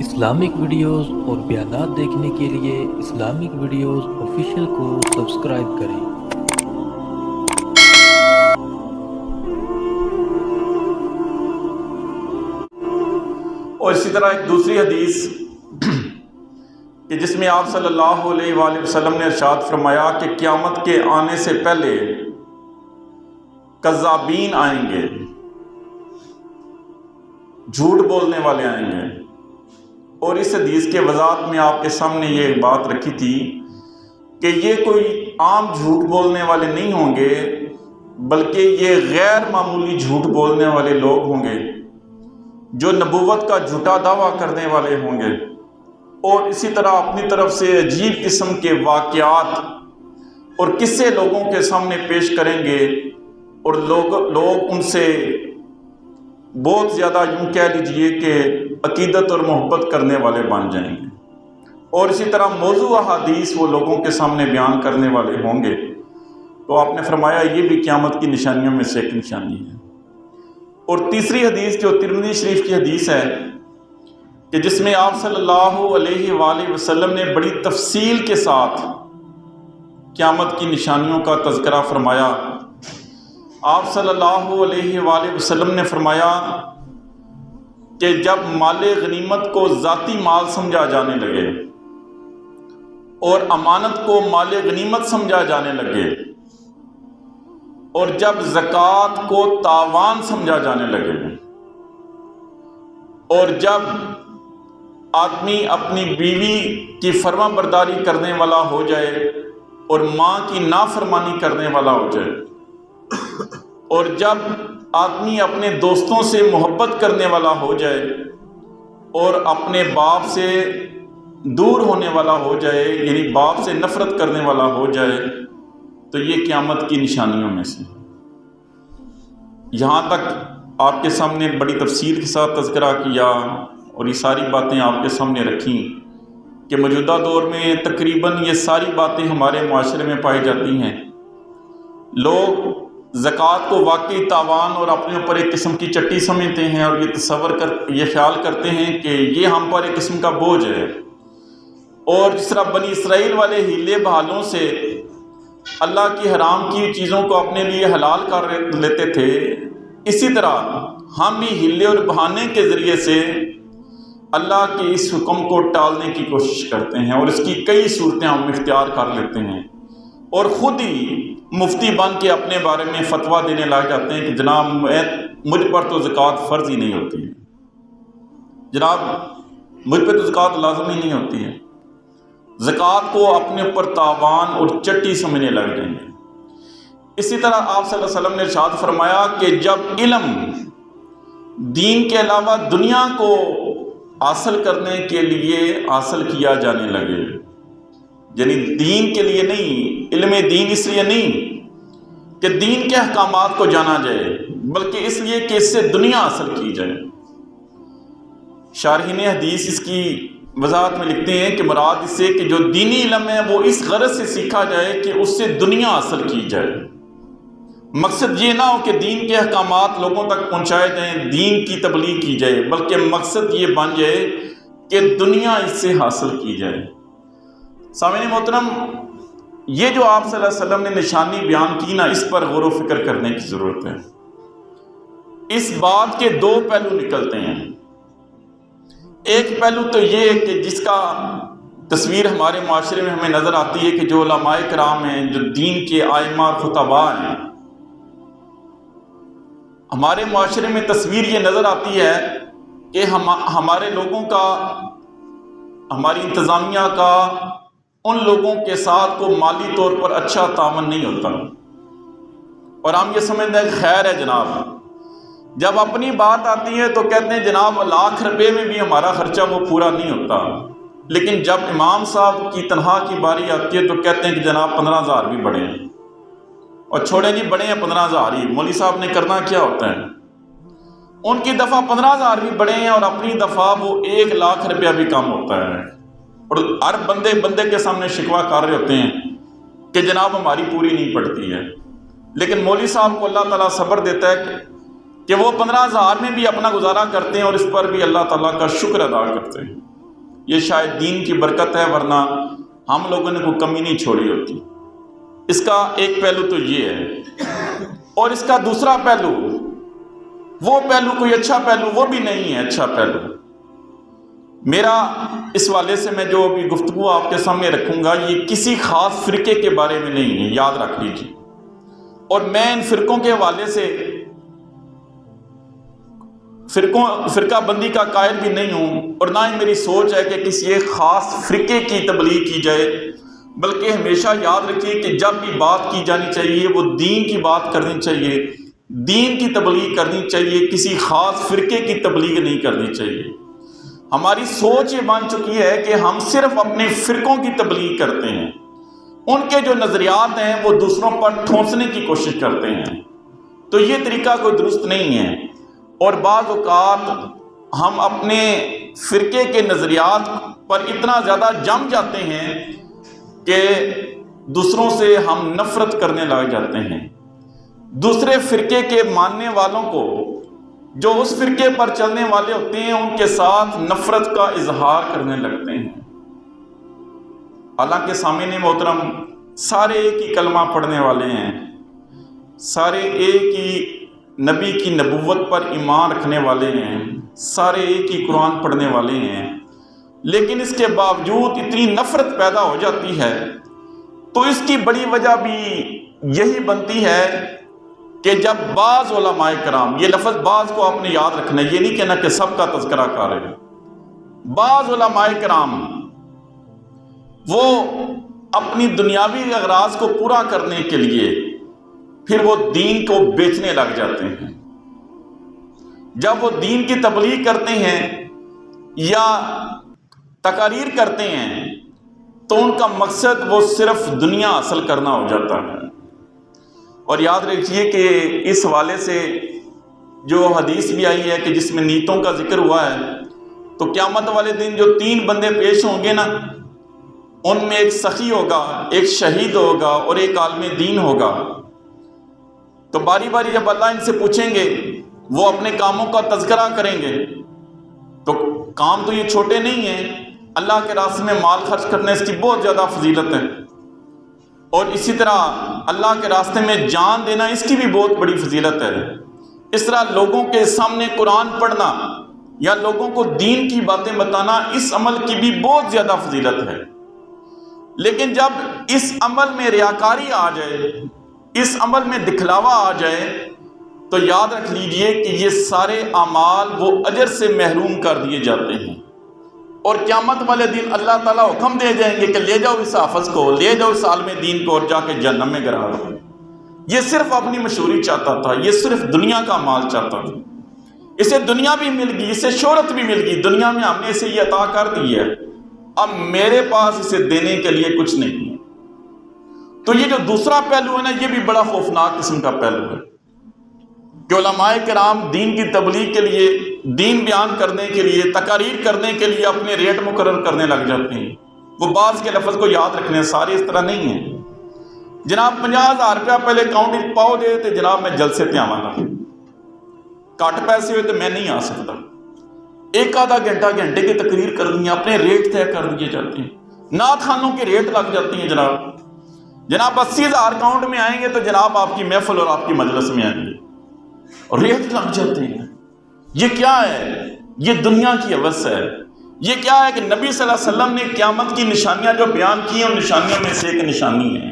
Islamic videos اور بیانات دیکھنے کے لیے اسلامک ویڈیوز آفیشیل کو سبسکرائب کریں۔ اور اسی طرح ایک دوسری حدیث کہ جس میں آپ صلی اللہ علیہ وآلہ وسلم نے ارشاد فرمایا کہ قیامت کے آنے سے پہلے کذابین آئیں گے، جھوٹ بولنے والے آئیں گے۔ اور اس حدیث کے وضاحت میں آپ کے سامنے یہ بات رکھی تھی کہ یہ کوئی عام جھوٹ بولنے والے نہیں ہوں گے، بلکہ یہ غیر معمولی جھوٹ بولنے والے لوگ ہوں گے جو نبوت کا جھوٹا دعویٰ کرنے والے ہوں گے، اور اسی طرح اپنی طرف سے عجیب قسم کے واقعات اور قصے لوگوں کے سامنے پیش کریں گے، اور لوگ ان سے بہت زیادہ یوں کہہ لیجئے کہ عقیدت اور محبت کرنے والے بن جائیں گے، اور اسی طرح موضوع احادیث وہ لوگوں کے سامنے بیان کرنے والے ہوں گے۔ تو آپ نے فرمایا یہ بھی قیامت کی نشانیوں میں سے ایک نشانی ہے۔ اور تیسری حدیث جو ترمذی شریف کی حدیث ہے کہ جس میں آپ صلی اللہ علیہ وآلہ وسلم نے بڑی تفصیل کے ساتھ قیامت کی نشانیوں کا تذکرہ فرمایا۔ آپ صلی اللہ علیہ وآلہ وسلم نے فرمایا کہ جب مال غنیمت کو ذاتی مال سمجھا جانے لگے اور امانت کو مال غنیمت سمجھا جانے لگے، اور جب زکوٰۃ کو تاوان سمجھا جانے لگے، اور جب آدمی اپنی بیوی کی فرما برداری کرنے والا ہو جائے اور ماں کی نافرمانی کرنے والا ہو جائے، اور جب آدمی اپنے دوستوں سے محبت کرنے والا ہو جائے اور اپنے باپ سے دور ہونے والا ہو جائے، یعنی باپ سے نفرت کرنے والا ہو جائے، تو یہ قیامت کی نشانیوں میں سے۔ یہاں تک آپ کے سامنے بڑی تفصیل کے ساتھ تذکرہ کیا اور یہ ساری باتیں آپ کے سامنے رکھیں کہ موجودہ دور میں تقریباً یہ ساری باتیں ہمارے معاشرے میں پائی جاتی ہیں۔ لوگ زکوٰۃ کو واقعی تاوان اور اپنے اوپر ایک قسم کی چٹی سمجھتے ہیں، اور یہ خیال کرتے ہیں کہ یہ ہم پر ایک قسم کا بوجھ ہے، اور جس طرح بنی اسرائیل والے ہیلے بہالوں سے اللہ کی حرام کی چیزوں کو اپنے لیے حلال کر لیتے تھے، اسی طرح ہم بھی ہیلے اور بہانے کے ذریعے سے اللہ کے اس حکم کو ٹالنے کی کوشش کرتے ہیں، اور اس کی کئی صورتیں ہم اختیار کر لیتے ہیں، اور خود ہی مفتی بن کے اپنے بارے میں فتویٰ دینے لگ جاتے ہیں کہ جناب مجھ پر تو زکوٰۃ فرض ہی نہیں ہوتی ہے، جناب مجھ پہ تو زکوٰۃ لازم ہی نہیں ہوتی ہے۔ زکوٰۃ کو اپنے اوپر تاوان اور چٹی سمجھنے لگ جائیں گے۔ اسی طرح آپ صلی اللہ علیہ وسلم نے ارشاد فرمایا کہ جب علم دین کے علاوہ دنیا کو حاصل کرنے کے لیے حاصل کیا جانے لگے، یعنی دین کے لیے نہیں، علم دین اس لیے نہیں کہ دین کے احکامات کو جانا جائے، بلکہ اس لیے کہ اس سے دنیا حاصل کی جائے۔ شارحین حدیث اس کی وضاحت میں لکھتے ہیں کہ مراد اس سے کہ جو دینی علم ہے وہ اس غرض سے سیکھا جائے کہ اس سے دنیا حاصل کی جائے۔ مقصد یہ نہ ہو کہ دین کے احکامات لوگوں تک پہنچائے جائیں، دین کی تبلیغ کی جائے، بلکہ مقصد یہ بن جائے کہ دنیا اس سے حاصل کی جائے۔ سامعین محترم، یہ جو آپ صلی اللہ علیہ وسلم نے نشانی بیان کی نا، اس پر غور و فکر کرنے کی ضرورت ہے۔ اس بات کے دو پہلو نکلتے ہیں۔ ایک پہلو تو یہ کہ جس کا تصویر ہمارے معاشرے میں ہمیں نظر آتی ہے کہ جو علماء کرام ہیں، جو دین کے ائمہ اور خطباء ہیں، ہمارے معاشرے میں تصویر یہ نظر آتی ہے کہ ہمارے لوگوں کا، ہماری انتظامیہ کا ان لوگوں کے ساتھ کو مالی طور پر اچھا تعاون نہیں ہوتا، اور ہم یہ سمجھتے ہیں کہ خیر ہے جناب۔ جب اپنی بات آتی ہے تو کہتے ہیں جناب لاکھ روپے میں بھی ہمارا خرچہ وہ پورا نہیں ہوتا، لیکن جب امام صاحب کی تنخواہ کی باری آتی ہے تو کہتے ہیں کہ جناب 15,000 بھی بڑے ہیں، اور چھوڑے نہیں بڑے ہیں 15,000 ہی، مولوی صاحب نے کرنا کیا ہوتا ہے؟ ان کی دفعہ 15,000 بھی بڑے ہیں، اور اپنی دفعہ وہ 1,00,000 روپیہ بھی کم ہوتا ہے، اور ہر بندے کے سامنے شکوہ کر رہے ہوتے ہیں کہ جناب ہماری پوری نہیں پڑتی ہے۔ لیکن مولوی صاحب کو اللہ تعالیٰ صبر دیتا ہے کہ وہ 15,000 میں بھی اپنا گزارا کرتے ہیں اور اس پر بھی اللہ تعالیٰ کا شکر ادا کرتے ہیں۔ یہ شاید دین کی برکت ہے، ورنہ ہم لوگوں نے کوئی کمی نہیں چھوڑی ہوتی۔ اس کا ایک پہلو تو یہ ہے، اور اس کا دوسرا پہلو، وہ پہلو کوئی اچھا پہلو وہ بھی نہیں ہے اچھا پہلو۔ میرا اس والے سے میں جو ابھی گفتگو آپ کے سامنے رکھوں گا، یہ کسی خاص فرقے کے بارے میں نہیں ہے، یاد رکھ لیجیے، اور میں ان فرقوں کے حوالے سے فرقہ بندی کا قائل بھی نہیں ہوں، اور نہ ہی میری سوچ ہے کہ کسی ایک خاص فرقے کی تبلیغ کی جائے، بلکہ ہمیشہ یاد رکھیے کہ جب بھی بات کی جانی چاہیے وہ دین کی بات کرنی چاہیے، دین کی تبلیغ کرنی چاہیے، کسی خاص فرقے کی تبلیغ نہیں کرنی چاہیے۔ ہماری سوچ یہ بن چکی ہے کہ ہم صرف اپنے فرقوں کی تبلیغ کرتے ہیں، ان کے جو نظریات ہیں وہ دوسروں پر ٹھونسنے کی کوشش کرتے ہیں، تو یہ طریقہ کوئی درست نہیں ہے۔ اور بعض اوقات ہم اپنے فرقے کے نظریات پر اتنا زیادہ جم جاتے ہیں کہ دوسروں سے ہم نفرت کرنے لگ جاتے ہیں، دوسرے فرقے کے ماننے والوں کو، جو اس فرقے پر چلنے والے ہوتے ہیں، ان کے ساتھ نفرت کا اظہار کرنے لگتے ہیں۔ حالانکہ سامعین محترم، سارے ایک ہی کلمہ پڑھنے والے ہیں، سارے ایک ہی نبی کی نبوت پر ایمان رکھنے والے ہیں، سارے ایک ہی قرآن پڑھنے والے ہیں، لیکن اس کے باوجود اتنی نفرت پیدا ہو جاتی ہے، تو اس کی بڑی وجہ بھی یہی بنتی ہے کہ جب بعض علماء کرام، یہ لفظ بعض کو آپ نے یاد رکھنا ہے، یہ نہیں کہنا کہ سب کا تذکرہ کر رہے ہیں، بعض علماء کرام وہ اپنی دنیاوی اغراض کو پورا کرنے کے لیے پھر وہ دین کو بیچنے لگ جاتے ہیں۔ جب وہ دین کی تبلیغ کرتے ہیں یا تقاریر کرتے ہیں تو ان کا مقصد وہ صرف دنیا حاصل کرنا ہو جاتا ہے۔ اور یاد رکھیے کہ اس حوالے سے جو حدیث بھی آئی ہے کہ جس میں نیتوں کا ذکر ہوا ہے، تو قیامت والے دن جو 3 بندے پیش ہوں گے نا، ان میں ایک سخی ہوگا، ایک شہید ہوگا اور ایک عالم دین ہوگا۔ تو باری باری جب اللہ ان سے پوچھیں گے، وہ اپنے کاموں کا تذکرہ کریں گے، تو کام تو یہ چھوٹے نہیں ہیں، اللہ کے راستے میں مال خرچ کرنے اس کی بہت زیادہ فضیلت ہے، اور اسی طرح اللہ کے راستے میں جان دینا اس کی بھی بہت بڑی فضیلت ہے۔ اس طرح لوگوں کے سامنے قرآن پڑھنا یا لوگوں کو دین کی باتیں بتانا، اس عمل کی بھی بہت زیادہ فضیلت ہے۔ لیکن جب اس عمل میں ریاکاری آ جائے، اس عمل میں دکھلاوا آ جائے، تو یاد رکھ لیجئے کہ یہ سارے اعمال وہ اجر سے محروم کر دیے جاتے ہیں، اور قیامت والے دن اللہ تعالیٰ حکم دے جائیں گے کہ لے جاؤ اس حافظ کو، لے جاؤ اس عالم دین کو، اور جا کے جہنم میں گرا دو۔ یہ صرف اپنی مشہوری چاہتا تھا، یہ صرف دنیا کا مال چاہتا تھا، اسے دنیا بھی مل گئی، اسے شہرت بھی مل گئی، دنیا میں ہم نے اسے یہ عطا کر دی ہے، اب میرے پاس اسے دینے کے لیے کچھ نہیں ہے۔ تو یہ جو دوسرا پہلو ہے نا، یہ بھی بڑا خوفناک قسم کا پہلو ہے کہ علماء کرام دین کی تبلیغ کے لیے، دین بیان کرنے کے لیے، تقاریر کرنے کے لیے اپنے ریٹ مقرر کرنے لگ جاتے ہیں۔ وہ بعض کے لفظ کو یاد رکھنے، سارے اس طرح نہیں ہیں۔ جناب 50,000 روپیہ پہلے اکاؤنٹ پاؤ دے تو جناب میں جلسے تے آواں گا، کٹ پیسے ہوئے تو میں نہیں آ سکتا۔ ایک آدھا گھنٹے کی تقریر کرنی ہے، اپنے ریٹ طے کر دیے جاتے ہیں، نعت خانوں کے ریٹ لگ جاتی ہیں۔ جناب 80,000 اکاؤنٹ میں آئیں گے تو جناب آپ کی محفل اور آپ کی مجلس میں آئیں گے، اور ریٹ لگ جاتے ہیں۔ یہ کیا ہے؟ یہ دنیا کی حوث ہے۔ یہ کیا ہے کہ نبی صلی اللہ علیہ وسلم نے قیامت کی نشانیاں جو بیان کی ہیں، ان نشانیوں میں سے ایک نشانی ہے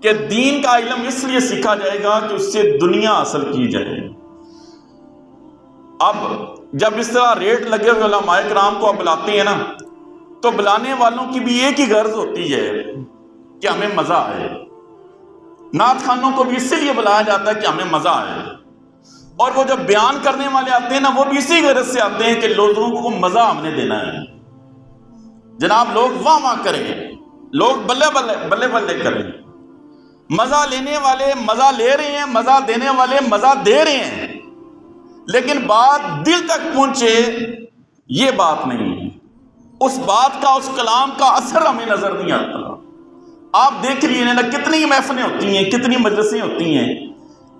کہ دین کا علم اس لیے سیکھا جائے گا کہ اس سے دنیا حاصل کی جائے۔ اب جب اس طرح ریٹ لگے ہوئے علماء کرام کو اب بلاتے ہیں نا، تو بلانے والوں کی بھی ایک ہی غرض ہوتی ہے کہ ہمیں مزہ آئے۔ نعت خانوں کو بھی اس لیے بلایا جاتا ہے کہ ہمیں مزہ آئے، اور وہ جب بیان کرنے والے آتے ہیں نا، وہ بھی اسی غرض سے آتے ہیں کہ لوگوں کو مزہ ہم نے دینا ہے۔ جناب لوگ واہ واہ کریں، لوگ بلے بلے بلے بلے کریں۔ مزہ لینے والے مزہ لے رہے ہیں، مزہ دینے والے مزہ دے رہے ہیں، لیکن بات دل تک پہنچے یہ بات نہیں ہے۔ اس بات کا، اس کلام کا اثر ہمیں نظر نہیں آتا۔ آپ دیکھ لیے نا کتنی محفلیں ہوتی ہیں، کتنی مجلسیں ہوتی ہیں،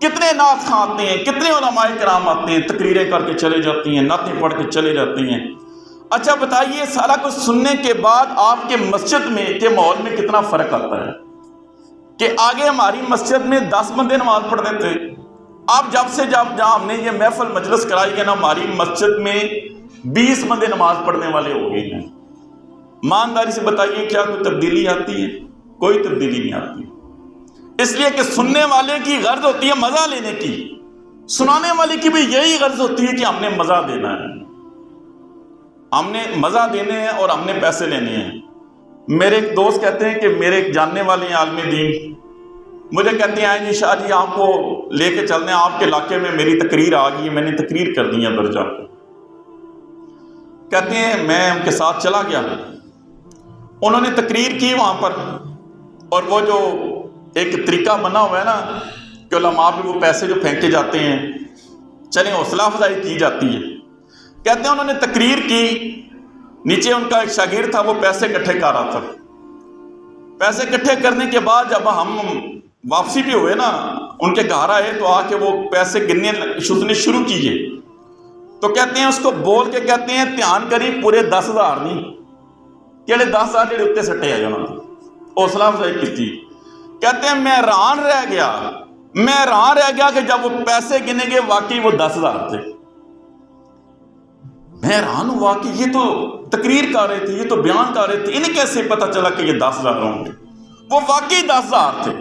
کتنے نعت خواں آتے ہیں، کتنے علماء کرام آتے ہیں، تقریریں کر کے چلے جاتی ہیں، نعتیں پڑھ کے چلے جاتے ہیں۔ اچھا بتائیے سارا کچھ سننے کے بعد آپ کے مسجد میں کے ماحول میں کتنا فرق آتا ہے کہ آگے ہماری مسجد میں 10 بندے نماز پڑھتے تھے، اب جب جہاں ہم نے یہ محفل مجلس کرائی ہے نا، ہماری مسجد میں 20 بندے نماز پڑھنے والے ہو گئے ہیں۔ ایمانداری سے بتائیے کیا کوئی تبدیلی آتی ہے؟ کوئی تبدیلی نہیں آتی، اس لیے کہ سننے والے کی غرض ہوتی ہے مزہ لینے کی، سنانے والے کی بھی یہی غرض ہوتی ہے کہ ہم نے مزہ دینا ہے، ہم نے مزہ دینے ہیں اور ہم نے پیسے لینے ہیں۔ میرے ایک دوست کہتے ہیں کہ میرے ایک جاننے والے ہیں عالم دین، مجھے کہتے ہیں جی شاہ جی آپ کو لے کے چلنے، آپ کے علاقے میں میری تقریر آ گئی ہے، میں نے تقریر کر دی ہے ادھر جا کے۔ کہتے ہیں میں ان کے ساتھ چلا گیا، انہوں نے تقریر کی وہاں پر، اور وہ جو ایک طریقہ بنا ہوا ہے نا کہ علماء پہ وہ پیسے جو پھینکے جاتے ہیں، چلیں حوصلہ افزائی کی جاتی ہے۔ کہتے ہیں انہوں نے تقریر کی، نیچے ان کا ایک شاگرد تھا، وہ پیسے اکٹھے کر رہا تھا۔ پیسے اکٹھے کرنے کے بعد جب ہم واپسی بھی ہوئے نا، ان کے گھر آئے تو آ کے وہ پیسے گننے شروع کیے، تو کہتے ہیں اس کو بول کے کہتے ہیں دھیان کری پورے 10,000 نہیں، کہڑے 10,000 جڑے اتنے سٹے آئے انہوں نے حوصلہ افزائی کی۔ کہتے ہیں میں حیران رہ گیا کہ جب وہ پیسے گنے گے واقعی وہ 10,000 تھے۔ میں حیران ہوا کہ یہ تو تقریر کر رہے تھے، یہ تو بیان کر رہے تھے، انہیں کیسے پتا چلا کہ یہ 10,000 ہوں گے؟ وہ واقعی 10,000 تھے۔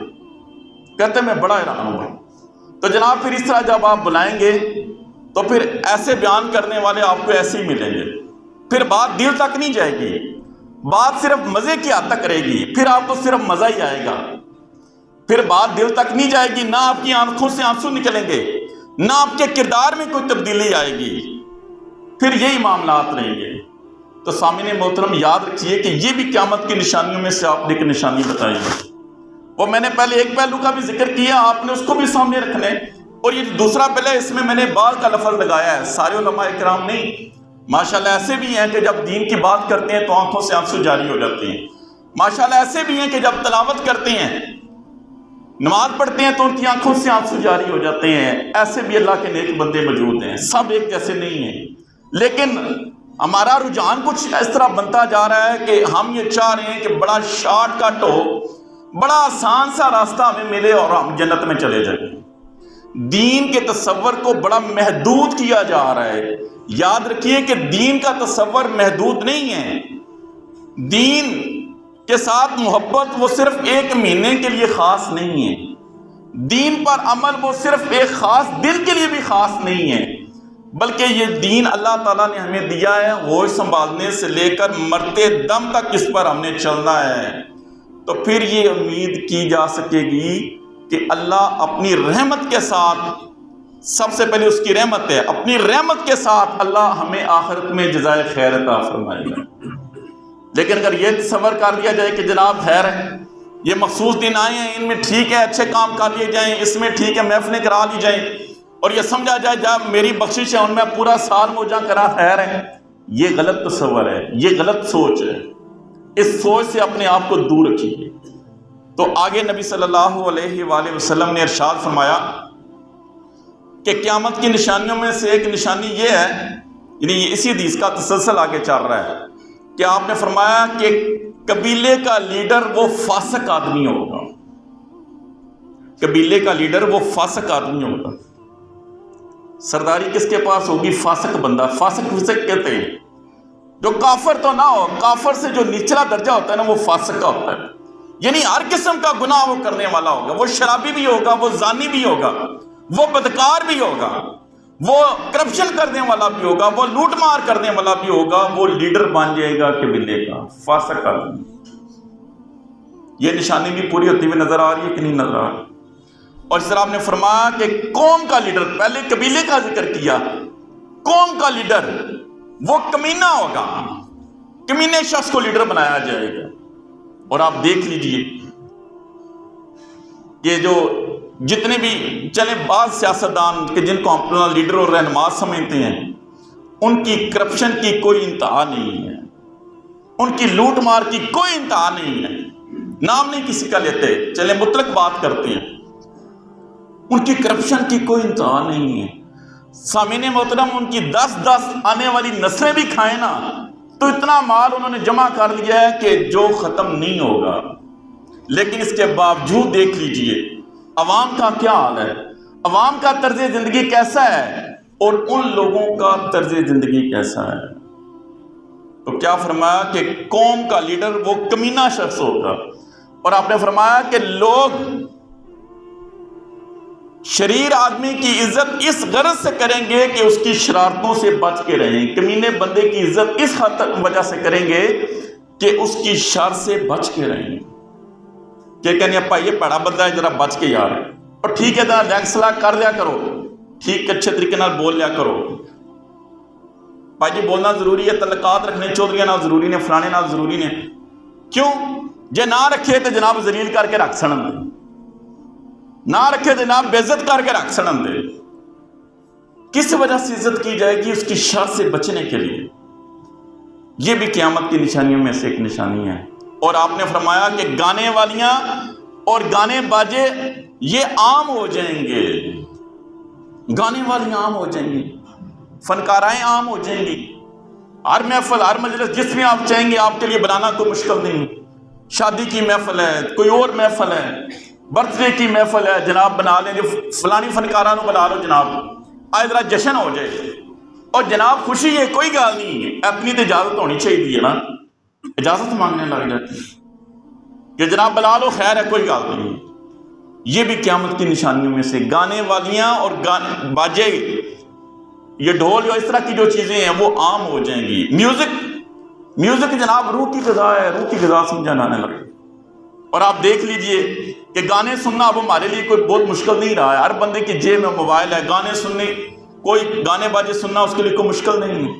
کہتے ہیں میں بڑا حیران ہوا۔ تو جناب پھر اس طرح جب آپ بلائیں گے تو پھر ایسے بیان کرنے والے آپ کو ایسے ہی ملیں گے، پھر بات دل تک نہیں جائے گی، بات صرف مزے کی حد تک رہے گی، پھر آپ کو صرف مزہ ہی آئے گا، پھر بات دل تک نہیں جائے گی، نہ آپ کی آنکھوں سے آنسو نکلیں گے، نہ آپ کے کردار میں کوئی تبدیلی آئے گی، پھر یہی معاملات رہیں گے۔ تو سامعین محترم یاد رکھیے کہ یہ بھی قیامت کی نشانیوں میں سے آپ نے ایک نشانی بتائی ہے، وہ میں نے پہلے ایک پہلو کا بھی ذکر کیا، آپ نے اس کو بھی سامنے رکھنا ہے، اور یہ دوسرا پہلے اس میں نے بعض کا لفظ لگایا ہے، سارے علماء کرام نہیں، ماشاءاللہ ایسے بھی ہیں کہ جب دین کی بات کرتے ہیں تو آنکھوں سے آنسو جاری ہو جاتے ہیں، ماشاءاللہ ایسے بھی ہیں کہ جب تلاوت کرتے ہیں، نماز پڑھتے ہیں تو ان کی آنکھوں سے آنسو جاری ہو جاتے ہیں، ایسے بھی اللہ کے نیک بندے موجود ہیں، سب ایک جیسے نہیں ہیں، لیکن ہمارا رجحان کچھ اس طرح بنتا جا رہا ہے کہ ہم یہ چاہ رہے ہیں کہ بڑا شارٹ کٹ ہو، بڑا آسان سا راستہ ہمیں ملے اور ہم جنت میں چلے جائیں۔ دین کے تصور کو بڑا محدود کیا جا رہا ہے۔ یاد رکھیے کہ دین کا تصور محدود نہیں ہے، دین کے ساتھ محبت وہ صرف ایک مہینے کے لیے خاص نہیں ہے، دین پر عمل وہ صرف ایک خاص دن کے لیے بھی خاص نہیں ہے، بلکہ یہ دین اللہ تعالیٰ نے ہمیں دیا ہے، ہوش سنبھالنے سے لے کر مرتے دم تک اس پر ہم نے چلنا ہے۔ تو پھر یہ امید کی جا سکے گی کہ اللہ اپنی رحمت کے ساتھ، سب سے پہلے اس کی رحمت ہے، اپنی رحمت کے ساتھ اللہ ہمیں آخرت میں جزائے خیر عطا فرمائے گا۔ لیکن اگر یہ تصور کر لیا جائے کہ جناب خیر ہے، یہ مخصوص دن آئے ہیں، ان میں ٹھیک ہے اچھے کام کر لیے جائیں، اس میں ٹھیک ہے محفلیں کرا لی جائیں، اور یہ سمجھا جائے جب میری بخشش ہے ان میں پورا سال موجہ کرا خیر ہے، یہ غلط تصور ہے، یہ غلط سوچ ہے۔ اس سوچ سے اپنے آپ کو دور رکھیے۔ تو آگے نبی صلی اللہ علیہ وآلہ وسلم نے ارشاد فرمایا کہ قیامت کی نشانیوں میں سے ایک نشانی یہ ہے، یعنی اسی حدیث کا تسلسل آگے چل رہا ہے، کہ آپ نے فرمایا کہ قبیلے کا لیڈر وہ فاسق آدمی ہوگا، قبیلے کا لیڈر وہ فاسق آدمی ہوگا۔ سرداری کس کے پاس ہوگی؟ فاسق بندہ، فاسق کہتے ہیں جو کافر تو نہ ہو، کافر سے جو نچلا درجہ ہوتا ہے نا وہ فاسق کا ہوتا ہے، یعنی ہر قسم کا گناہ وہ کرنے والا ہوگا، وہ شرابی بھی ہوگا، وہ زانی بھی ہوگا، وہ بدکار بھی ہوگا، وہ کرپشن کرنے والا بھی ہوگا، وہ لوٹ مار کرنے والا بھی ہوگا، وہ لیڈر بن جائے گا قبیلے کا، فاسق آدمی۔ یہ نشانی بھی پوری ہوتی ہوئی نظر آ رہی ہے کہ نہیں نظر آ رہی؟ اور اس طرح آپ نے فرمایا کہ قوم کا لیڈر، پہلے قبیلے کا ذکر کیا، قوم کا لیڈر وہ کمینہ ہوگا، کمینے شخص کو لیڈر بنایا جائے گا۔ اور آپ دیکھ لیجئے کہ جو جتنے بھی چلے بعض سیاستدان کہ جن کو اپنا لیڈر اور رہنما سمجھتے ہیں، ان کی کرپشن کی کوئی انتہا نہیں ہے، ان کی لوٹ مار کی کوئی انتہا نہیں ہے، نام نہیں کسی کا لیتے، چلے مطلق بات کرتے ہیں، ان کی کرپشن کی کوئی انتہا نہیں ہے۔ سامعین محترم، ان کی 10 آنے والی نسلیں بھی کھائیں نا تو اتنا مال انہوں نے جمع کر لیا ہے کہ جو ختم نہیں ہوگا. لیکن اس کے باوجود دیکھ لیجئے عوام کا کیا حال ہے، عوام کا طرز زندگی کیسا ہے اور ان لوگوں کا طرز زندگی کیسا ہے. تو کیا فرمایا کہ قوم کا لیڈر وہ کمینہ شخص ہوگا. اور آپ نے فرمایا کہ لوگ شریر آدمی کی عزت اس غرض سے کریں گے کہ اس کی شرارتوں سے بچ کے رہیں. کمینے بندے کی عزت اس وجہ سے کریں گے کہ اس کی شر سے بچ کے رہیں. کہ کہنے ابا یہ بڑا بندہ ہے، ذرا بچ کے یار، اور ٹھیک ہے ذرا لیگ سلاگ کر لیا کرو، ٹھیک اچھے طریقے نال بول لیا کرو. بھائی جی بولنا ضروری ہے، تعلقات رکھنے چودھریاں نال ضروری نے، فلانے نال ضروری نے. کیوں؟ جے نہ رکھے تو جناب ذلیل کر کے رکھ سڑن دے، نہ رکھے تو جناب بے عزت کر کے رکھ سڑن دے. کس وجہ سے عزت کی جائے گی؟ اس کی شر سے بچنے کے لیے. یہ بھی قیامت کی نشانیوں میں سے ایک نشانی ہے. اور آپ نے فرمایا کہ گانے والیاں اور گانے باجے یہ عام ہو جائیں گے. گانے والیاں عام ہو جائیں گی، فنکارائیں عام ہو جائیں گی. ہر محفل، ہر مجلس جس میں آپ چاہیں گے آپ کے لیے بنانا کوئی مشکل نہیں. شادی کی محفل ہے، کوئی اور محفل ہے، برتھ ڈے کی محفل ہے، جناب بنا لیں، فلانی فنکارانوں بنا لو جناب، آئے ذرا جشن ہو جائے. اور جناب خوشی ہے، کوئی گال نہیں ہے، اپنی تو اجازت ہونی چاہیے نا، اجازت مانگنے لگ جاتی کہ جناب بلا لو، خیر ہے، کوئی گال نہیں. یہ بھی قیامت کی نشانیوں میں سے گانے والیاں اور گانے باجے، یہ ڈھول اور اس طرح کی جو چیزیں ہیں وہ عام ہو جائیں گی. میوزک جناب روح کی غذا ہے، روح کی غذا سمجھا جانے لگے. اور آپ دیکھ لیجئے کہ گانے سننا اب ہمارے لیے کوئی بہت مشکل نہیں رہا ہے. ہر بندے کی جیب میں موبائل ہے، گانے سننے، کوئی گانے باجے سننا اس کے لیے کوئی مشکل نہیں ہے.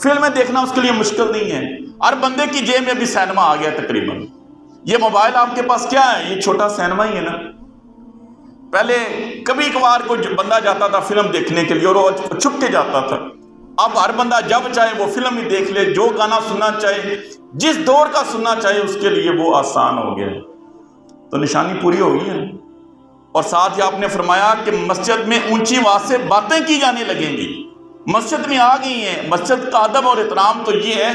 فلمیں دیکھنا اس کے لیے مشکل نہیں ہے. ہر بندے کی جیب میں بھی سینما آ گیا تقریباً. یہ موبائل آپ کے پاس کیا ہے؟ یہ چھوٹا سینما ہی ہے نا. پہلے کبھی کبھار کوئی بندہ جاتا تھا فلم دیکھنے کے لیے اور وہ چھپ کے جاتا تھا. اب ہر بندہ جب چاہے وہ فلم ہی دیکھ لے، جو گانا سننا چاہے، جس دور کا سننا چاہے، اس کے لیے وہ آسان ہو گیا. تو نشانی پوری ہو گئی ہے. اور ساتھ ہی آپ نے فرمایا کہ مسجد میں اونچی آواز سے باتیں کی جانے لگیں گی. مسجد میں آ گئی ہیں. مسجد کا ادب اور احترام تو یہ ہے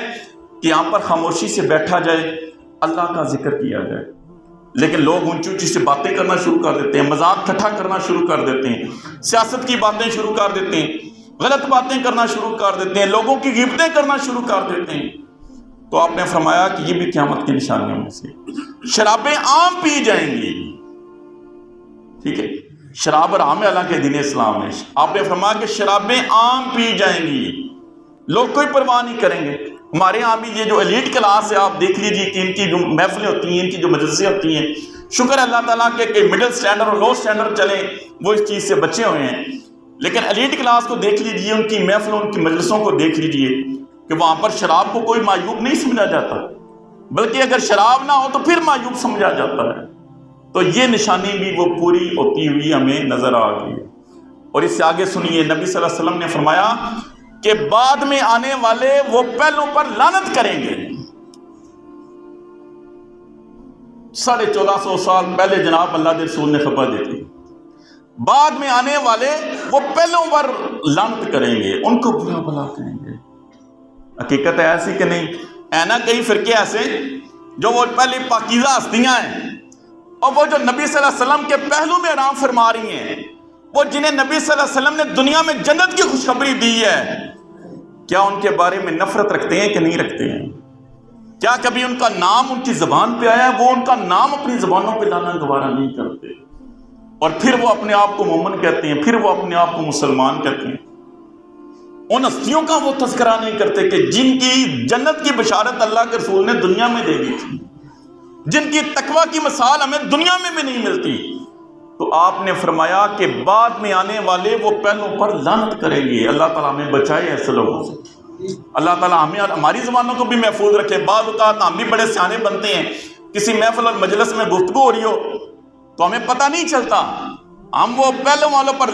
کہ یہاں پر خاموشی سے بیٹھا جائے، اللہ کا ذکر کیا جائے. لیکن لوگ اونچی اونچی سے باتیں کرنا شروع کر دیتے ہیں، مذاق ٹھٹھا کرنا شروع کر دیتے ہیں، سیاست کی باتیں شروع کر دیتے ہیں، غلط باتیں کرنا شروع کر دیتے ہیں، لوگوں کی غیبتیں کرنا شروع کر دیتے ہیں. تو آپ نے فرمایا کہ یہ بھی قیامت کی نشانیوں میں سے. شرابیں عام پی جائیں گی. ٹھیک ہے، شراب حرام ہے اللہ کے دین اسلام میں. آپ نے فرمایا کہ شرابیں عام پی جائیں گی، لوگ کوئی پرواہ نہیں کریں گے. ہمارے یہاں بھی یہ جو ایلیٹ کلاس ہے آپ دیکھ لیجیے کہ ان کی جو محفلیں ہوتی ہیں، ان کی جو مجلسیں ہوتی ہیں، شکر ہے اللہ تعالیٰ کے کہ مڈل سٹینڈرڈ اور لو سٹینڈرڈ چلیں، وہ اس چیز سے بچے ہوئے ہیں. لیکن ایلیٹ کلاس کو دیکھ لیجیے، ان کی محفلوں، ان کی مجلسوں کو دیکھ لیجیے کہ وہاں پر شراب کو کوئی معیوب نہیں سمجھا جاتا، بلکہ اگر شراب نہ ہو تو پھر معیوب سمجھا جاتا ہے. تو یہ نشانی بھی وہ پوری ہوتی ہوئی ہمیں نظر آ گئی. اور اس سے آگے سنیے، نبی صلی اللہ علیہ وسلم نے فرمایا کہ بعد میں آنے والے وہ پہلوں پر لعنت کریں گے. 1450 سال پہلے جناب اللہ کے رسول نے خبر دی تھی، بعد میں آنے والے وہ پہلوں پر لعنت کریں گے، ان کو برا بھلا کہیں گے. حقیقت ہے ایسی کہ نہیں؟ ہے نا کئی فرقے ایسے جو وہ پہلے پاکیزہ ہستیاں ہیں اور وہ جو نبی صلی اللہ علیہ وسلم کے پہلو میں آرام فرما رہی ہیں، وہ جنہیں نبی صلی اللہ علیہ وسلم نے دنیا میں جنت کی خوشخبری دی ہے، کیا ان کے بارے میں نفرت رکھتے ہیں کہ نہیں رکھتے ہیں؟ کیا کبھی ان کا نام ان کی زبان پہ آیا ہے؟ وہ ان کا نام اپنی زبانوں پہ لانا گوارا نہیں کرتے، اور پھر وہ اپنے آپ کو مومن کہتے ہیں، پھر وہ اپنے آپ کو مسلمان کہتے ہیں. ان ہستیوں کا وہ تذکرہ نہیں کرتے کہ جن کی جنت کی بشارت اللہ کے رسول نے دنیا میں دے دی تھی، جن کی تقویٰ کی مثال ہمیں دنیا میں بھی نہیں ملتی. تو آپ نے فرمایا کہ بعد میں آنے والے وہ پہلوں پر لعنت کریں گے. اللہ تعالیٰ ہمیں بچائے ایسے لوگوں سے. اللہ تعالیٰ ہمیں اور ہماری زبانوں کو بھی محفوظ رکھے. بعض اوقات ہم بھی بڑے سیانے بنتے ہیں، کسی محفل اور مجلس میں گفتگو ہو رہی ہو تو ہمیں پتہ نہیں چلتا، ہم وہ پہلوں والوں پر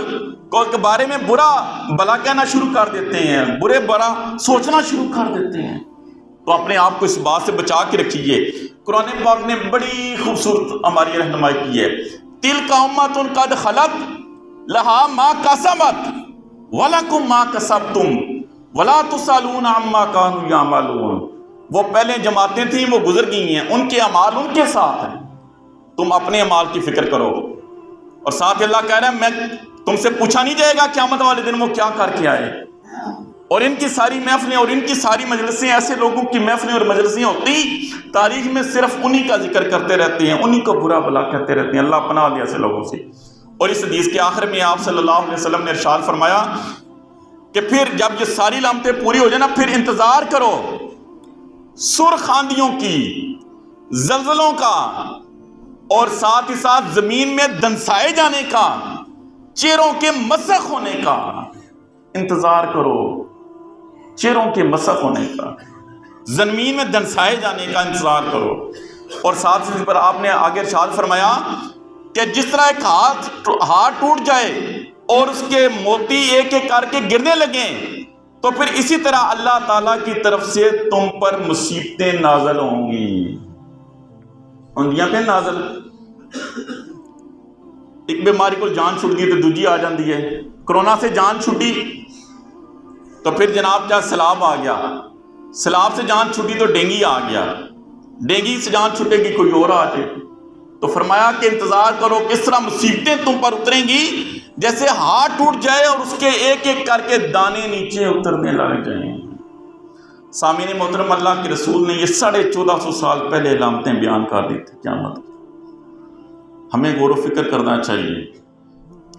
کے بارے میں برا بلا کہنا شروع کر دیتے ہیں، برے برا سوچنا شروع کر دیتے ہیں. تو اپنے آپ کو اس بات سے بچا کے رکھیے. قرآن پاک نے بڑی خوبصورت ہماری رہنمائی کی ہے. تِلْکَ أُمَّةٌ قَدْ خَلَتْ لَهَا مَا كَسَبَتْ وَلَكُمْ مَا كَسَبْتُمْ وَلَا تُسْأَلُونَ عَمَّا كَانُوا يَعْمَلُونَ. وہ پہلے جماعتیں تھیں وہ گزر گئی ہیں، ان کے اعمال ان کے ساتھ ہیں، تم اپنے اعمال کی فکر کرو۔ اور ساتھ اللہ کہہ رہا ہے میں تم سے پوچھا نہیں جائے گا قیامت والے دن وہ کیا کر کے آئے۔ اور ان کی ساری محفلیں اور ان کی ساری مجلسیں، ایسے لوگوں کی محفلیں اور مجلسیں ہوتی تاریخ میں صرف انہی کا ذکر کرتے رہتے ہیں، انہی کو برا بھلا کہتے رہتے ہیں، اللہ پناہ دے ایسے لوگوں سے۔ اور اس حدیث کے آخر میں آپ صلی اللہ علیہ وسلم نے ارشاد فرمایا کہ پھر جب یہ ساری علامتیں پوری ہو جائیں نا، پھر انتظار کرو سرخ آندھیوں کی، زلزلوں کا، اور ساتھ ہی ساتھ زمین میں دنسائے جانے کا، چہروں کے مسخ ہونے کا انتظار کرو، چہروں کے مسخ ہونے کا، زمین میں دنسائے جانے کا انتظار کرو۔ اور ساتھ ہی پر آپ نے آگے ارشاد فرمایا کہ جس طرح ایک ہاتھ ٹوٹ جائے اور اس کے موتی ایک ایک کر کے گرنے لگیں، تو پھر اسی طرح اللہ تعالیٰ کی طرف سے تم پر مصیبتیں نازل ہوں گی، اندیاں پہ نازل۔ ایک بیماری کو جان چھٹ گئی تو دوجی آ جاندی ہے، کرونا سے جان چھٹی تو پھر جناب کیا سیلاب آ گیا، سیلاب سے جان چھٹی تو ڈینگی آ گیا، ڈینگی سے جان چھٹے گی کوئی اور آ جائے۔ تو فرمایا کہ انتظار کرو کس طرح مصیبتیں تم پر اتریں گی، جیسے ہاتھ ٹوٹ جائے اور اس کے ایک ایک کر کے دانے نیچے اترنے لگ جائیں۔ سامعین محترم، اللہ کے رسول نے یہ 1450 سال پہلے علامتیں بیان کر دی تھی قیامت۔ ہمیں غور و فکر کرنا چاہیے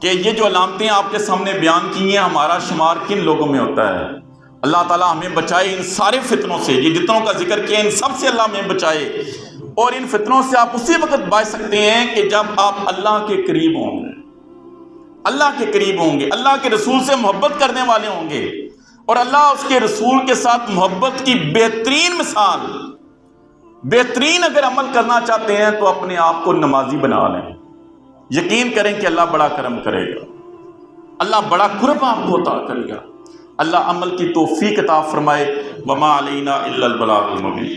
کہ یہ جو علامتیں آپ کے سامنے بیان کی ہیں، ہمارا شمار کن لوگوں میں ہوتا ہے۔ اللہ تعالیٰ ہمیں بچائے ان سارے فتنوں سے، یہ جتنوں کا ذکر کیا ان سب سے اللہ ہمیں بچائے۔ اور ان فتنوں سے آپ اسی وقت بچ سکتے ہیں کہ جب آپ اللہ کے قریب ہوں گے، اللہ کے قریب ہوں گے، اللہ کے رسول سے محبت کرنے والے ہوں گے، اور اللہ اس کے رسول کے ساتھ محبت کی بہترین مثال، بہترین اگر عمل کرنا چاہتے ہیں تو اپنے آپ کو نمازی بنا لیں۔ یقین کریں کہ اللہ بڑا کرم کرے گا، اللہ بڑا قرب آپ کو عطا کرے گا۔ اللہ عمل کی توفیق عطا فرمائے۔ وما علینا الا البلاغ المبین۔